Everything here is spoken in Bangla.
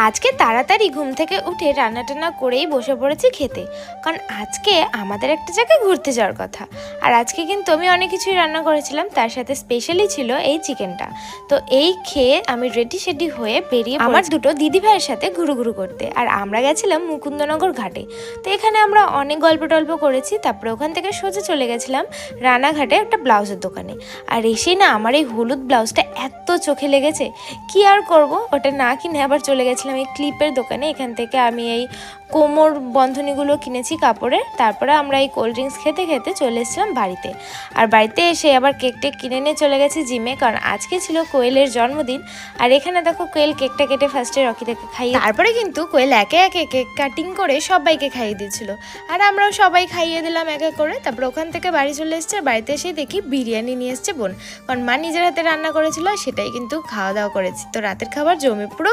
আজকে তাড়াতাড়ি ঘুম থেকে উঠে রান্না টান্না করেই বসে পড়েছি খেতে, কারণ আজকে আমাদের একটা জায়গায় ঘুরতে যাওয়ার কথা। আর আজকে কিন্তু আমি অনেক কিছুই রান্না করেছিলাম, তার সাথে স্পেশালি ছিল এই চিকেনটা। তো এই খেয়ে আমি রেডি হয়ে বেরিয়ে আমার দুটো দিদি ভাইয়ের সাথে ঘুরু করতে। আর আমরা গেছিলাম মুকুন্দনগর ঘাটে। তো এখানে আমরা অনেক গল্প টল্প করেছি, তারপরে ওখান থেকে সোজা চলে গেছিলাম রানাঘাটে একটা ব্লাউজের দোকানে। আর এসেই না আমার এই হলুদ ব্লাউজটা এত চোখে লেগেছে, কি আর করব, ওটা না কিনে আবার চলে গেছিলাম এই ক্লিপের দোকানে। এখান থেকে আমি এই কোমর বন্ধনীগুলো কিনেছি কাপড়ের। তারপরে আমরা এই কোল্ড ড্রিঙ্কস খেতে খেতে চলে এসেছিলাম বাড়িতে। আর বাড়িতে এসে আবার কেক টেক কিনে নিয়ে চলে গেছি জিমে, কারণ আজকে ছিল কোয়েলের জন্মদিন। আর এখানে দেখো কোয়েল কেকটা কেটে ফার্স্টে রকিটাকে খাইয়ে, তারপরে কিন্তু কোয়েল একে একে কেক কাটিং করে সবাইকে খাইয়ে দিচ্ছিল। আর আমরাও সবাই খাইয়ে দিলাম একে করে। তারপর ওখান থেকে বাড়ি চলে এসছে। বাড়িতে এসে দেখি বিরিয়ানি নিয়ে এসছে বোন, কারণ মা নিজের হাতে রান্না করেছিল, সেটাই কিন্তু খাওয়া দাওয়া করেছি। তো রাতের খাবার জমে পুরো